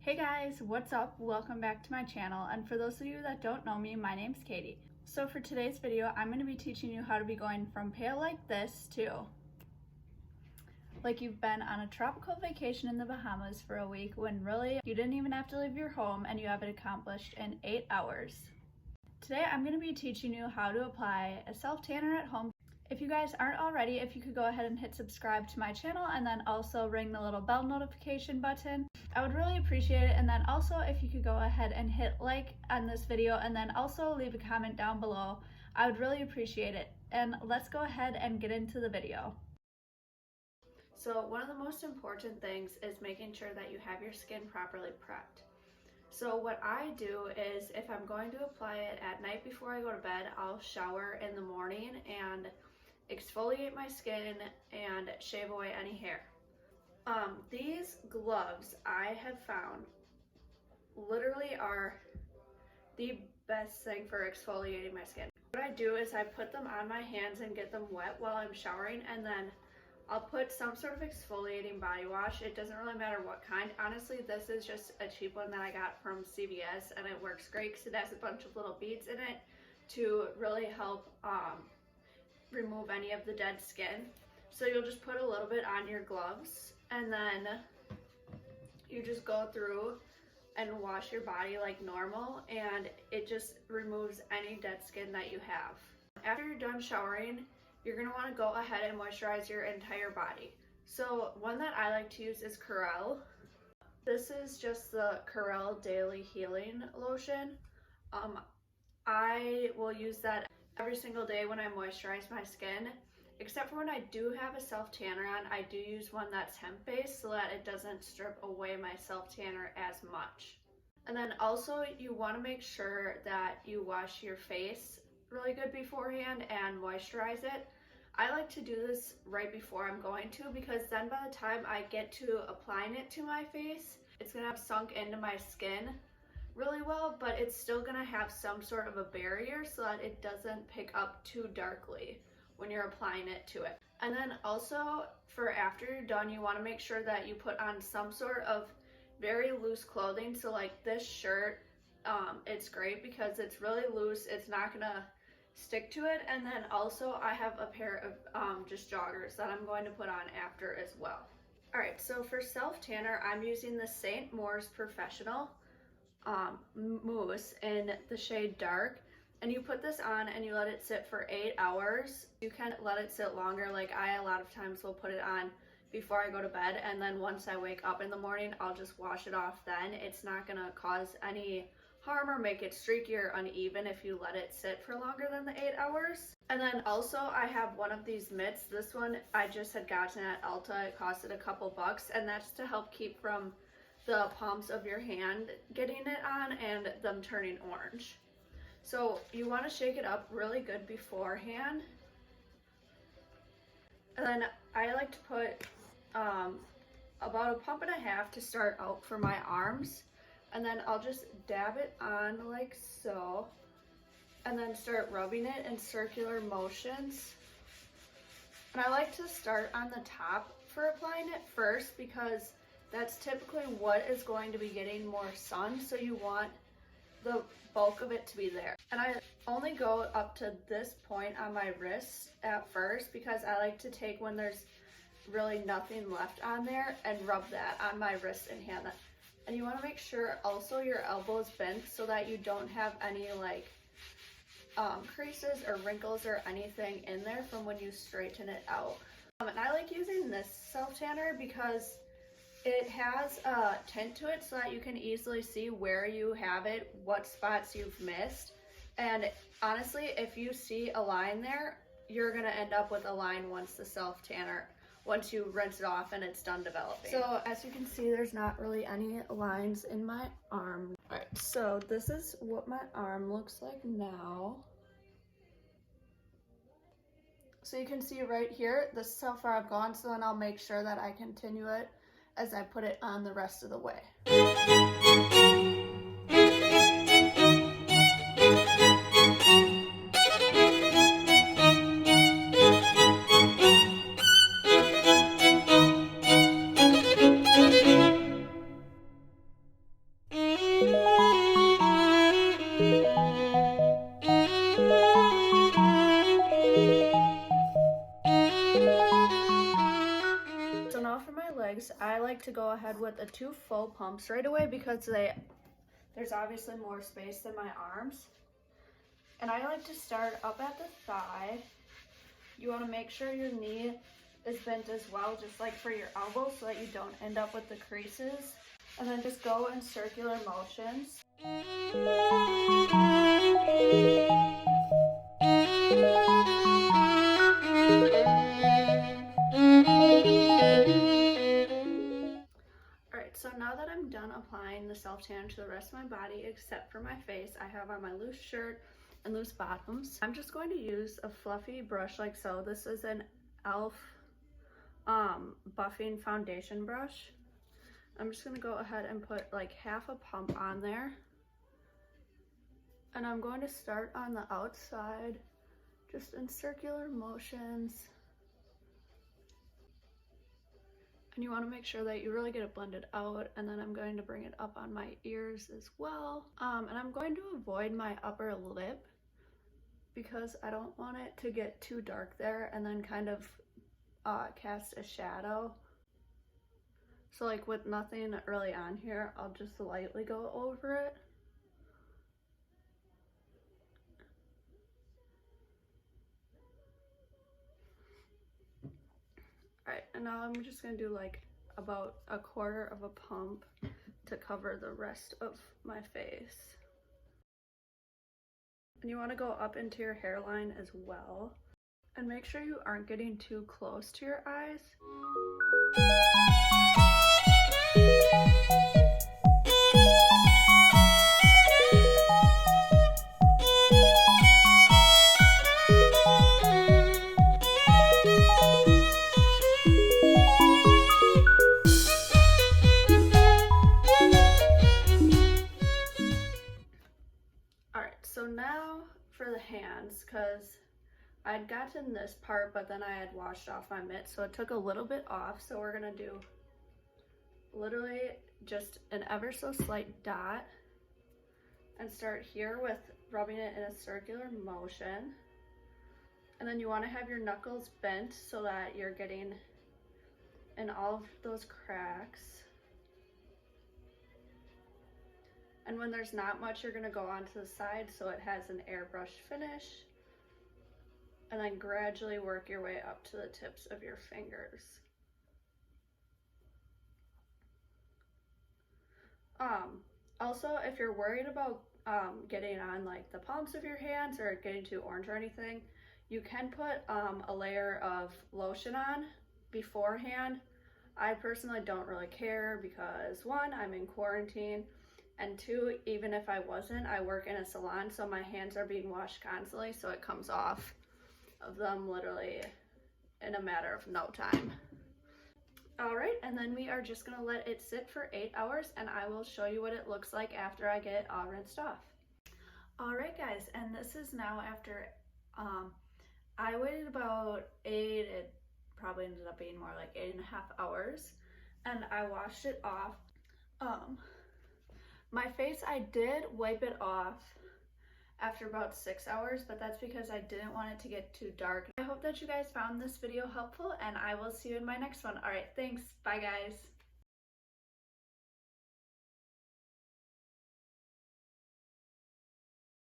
Hey guys, what's up? Welcome back to my channel, and for those of you that don't know me, my name's Katie. So for today's video, I'm going to be teaching you how to be going from pale like this to like you've been on a tropical vacation in the Bahamas for a week when really you didn't even have to leave your home and you have it accomplished in 8 hours. Today I'm going to be teaching you how to apply a self-tanner at home. If you guys aren't already, if you could go ahead and hit subscribe to my channel and then also ring the little bell notification button, I would really appreciate it. And then also if you could go ahead and hit like on this video and then also leave a comment down below, I would really appreciate it. And let's go ahead and get into the video. So one of the most important things is making sure that you have your skin properly prepped. So what I do is if I'm going to apply it at night before I go to bed, I'll shower in the morning and exfoliate my skin and shave away any hair. These gloves I have found literally are the best thing for exfoliating my skin. What I do is I put them on my hands and get them wet while I'm showering, and then I'll put some sort of exfoliating body wash. It doesn't really matter what kind. Honestly, this is just a cheap one that I got from CVS, and it works great because it has a bunch of little beads in it to really help remove any of the dead skin. So you'll just put a little bit on your gloves and then you just go through and wash your body like normal, and it just removes any dead skin that you have. After you're done showering, you're going to want to go ahead and moisturize your entire body. So one that I like to use is Curel. This is just the Curel Daily Healing Lotion. I will use that every single day when I moisturize my skin, except for when I do have a self-tanner on. I do use one that's hemp-based so that it doesn't strip away my self-tanner as much. And then also you want to make sure that you wash your face really good beforehand and moisturize it. I like to do this right before I'm going to, because then by the time I get to applying it to my face, it's going to have sunk into my skin really well, but it's still going to have some sort of a barrier so that it doesn't pick up too darkly when you're applying it to it. And then also for after you're done, you want to make sure that you put on some sort of very loose clothing. So like this shirt, it's great because it's really loose, it's not gonna stick to it. And then also I have a pair of just joggers that I'm going to put on after as well. Alright, so for self-tanner, I'm using the St. Moriz Professional mousse in the shade dark, and you put this on and you let it sit for 8 hours. You can let it sit longer, like I a lot of times will put it on before I go to bed, and then once I wake up in the morning I'll just wash it off then. It's not gonna cause any harm or make it streaky or uneven if you let it sit for longer than the 8 hours. And then also I have one of these mitts. This one I just had gotten at Ulta. It costed a couple bucks, and that's to help keep from the palms of your hand getting it on and them turning orange. So you want to shake it up really good beforehand. And then I like to put about a pump and a half to start out for my arms, and then I'll just dab it on like so, and then start rubbing it in circular motions. And I like to start on the top for applying it first because that's typically what is going to be getting more sun, so you want the bulk of it to be there. And I only go up to this point on my wrist at first because I like to take when there's really nothing left on there and rub that on my wrist and hand. And you want to make sure also your elbow is bent so that you don't have any like creases or wrinkles or anything in there from when you straighten it out. And I like using this self-tanner because it has a tint to it so that you can easily see where you have it, what spots you've missed. And honestly, if you see a line there, you're gonna end up with a line once you rinse it off and it's done developing. So as you can see, there's not really any lines in my arm. Alright, so this is what my arm looks like now. So you can see right here, this is how far I've gone, so then I'll make sure that I continue it as I put it on the rest of the way. with the 2 full pumps right away because there's obviously more space than my arms. And I like to start up at the thigh. You want to make sure your knee is bent as well, just like for your elbow, so that you don't end up with the creases. And then just go in circular motions. Alright, so now that I'm done applying the self-tan to the rest of my body except for my face, I have on my loose shirt and loose bottoms. I'm just going to use a fluffy brush like so. This is an e.l.f. buffing foundation brush. I'm just going to go ahead and put like half a pump on there. And I'm going to start on the outside, just in circular motions. And you want to make sure that you really get it blended out. And then I'm going to bring it up on my ears as well. And I'm going to avoid my upper lip because I don't want it to get too dark there and then kind of cast a shadow. So like with nothing really on here, I'll just lightly go over it. Alright, and now I'm just going to do like about a quarter of a pump to cover the rest of my face. And you want to go up into your hairline as well. And make sure you aren't getting too close to your eyes. So now for the hands, because I'd gotten this part but then I had washed off my mitt, so it took a little bit off. So we're gonna do literally just an ever so slight dot and start here with rubbing it in a circular motion. And then you want to have your knuckles bent so that you're getting in all of those cracks. And when there's not much, you're gonna go onto the side so it has an airbrush finish. And then gradually work your way up to the tips of your fingers. Also, if you're worried about getting on like the palms of your hands or getting too orange or anything, you can put a layer of lotion on beforehand. I personally don't really care because 1, I'm in quarantine. And 2, even if I wasn't, I work in a salon, so my hands are being washed constantly, so it comes off of them literally in a matter of no time. All right, and then we are just gonna let it sit for 8 hours, and I will show you what it looks like after I get it all rinsed off. All right, guys, and this is now after I waited about 8, it probably ended up being more like 8.5 hours, and I washed it off. My face, I did wipe it off after about 6 hours, but that's because I didn't want it to get too dark. I hope that you guys found this video helpful, and I will see you in my next one. All right, thanks. Bye, guys.